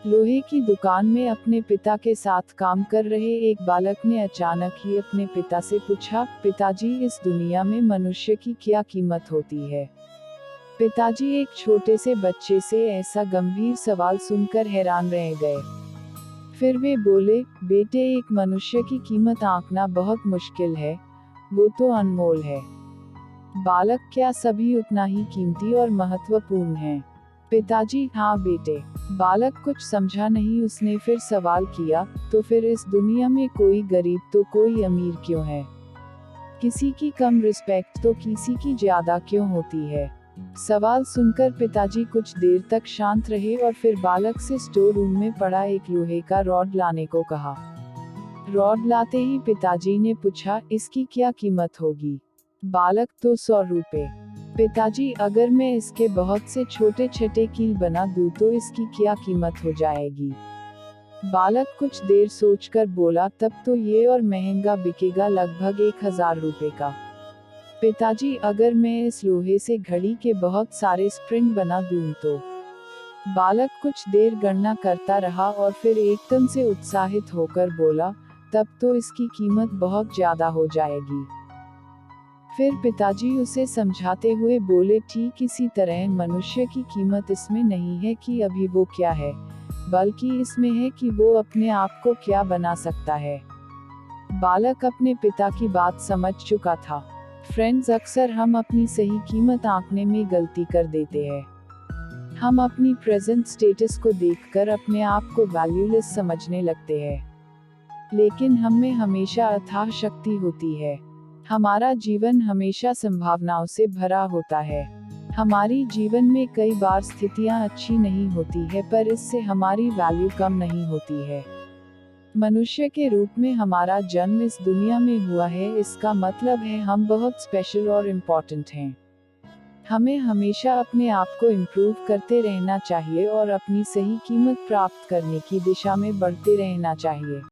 लोहे की दुकान में अपने पिता के साथ काम कर रहे एक बालक ने अचानक ही अपने पिता से पूछा, पिताजी, इस दुनिया में मनुष्य की क्या कीमत होती है? पिताजी एक छोटे से बच्चे से ऐसा गंभीर सवाल सुनकर हैरान रह गए। फिर वे बोले, बेटे, एक मनुष्य की कीमत आंकना बहुत मुश्किल है, वो तो अनमोल है। बालक, क्या सभी उतना ही कीमती और महत्वपूर्ण हैं? पिताजी, हाँ बेटे। बालक कुछ समझा नहीं, उसने फिर सवाल किया, तो फिर इस दुनिया में कोई गरीब तो कोई अमीर क्यों है? किसी की कम रिस्पेक्ट तो किसी की ज्यादा क्यों होती है? सवाल सुनकर पिताजी कुछ देर तक शांत रहे और फिर बालक से स्टोर रूम में पड़ा एक लोहे का रॉड लाने को कहा। रॉड लाते ही पिताजी ने पूछा, इसकी क्या कीमत होगी? बालक, तो 100 रुपए। पिताजी, अगर मैं इसके बहुत से छोटे छोटे कील बना दूं तो इसकी क्या कीमत हो जाएगी? बालक कुछ देर सोचकर बोला, तब तो ये और महंगा बिकेगा, लगभग 1000 रुपए का। पिताजी, अगर मैं इस लोहे से घड़ी के बहुत सारे स्प्रिंग बना दूं तो? बालक कुछ देर गणना करता रहा और फिर एकदम से उत्साहित होकर बोला, तब तो इसकी कीमत बहुत ज्यादा हो जाएगी। फिर पिताजी उसे समझाते हुए बोले, ठीक इसी तरह मनुष्य की कीमत इसमें नहीं है कि अभी वो क्या है, बल्कि इसमें है कि वो अपने आप को क्या बना सकता है। बालक अपने पिता की बात समझ चुका था। फ्रेंड्स, अक्सर हम अपनी सही कीमत आंकने में गलती कर देते हैं। हम अपनी प्रेजेंट स्टेटस को देखकर अपने आप को वैल्यूलेस समझने लगते हैं। लेकिन हम में हमेशा अथाह शक्ति होती है। हमारा जीवन हमेशा संभावनाओं से भरा होता है। हमारी जीवन में कई बार स्थितियां अच्छी नहीं होती है, पर इससे हमारी वैल्यू कम नहीं होती है। मनुष्य के रूप में हमारा जन्म इस दुनिया में हुआ है, इसका मतलब है हम बहुत स्पेशल और इम्पोर्टेंट हैं। हमें हमेशा अपने आप को इम्प्रूव करते रहना चाहिए और अपनी सही कीमत प्राप्त करने की दिशा में बढ़ते रहना चाहिए।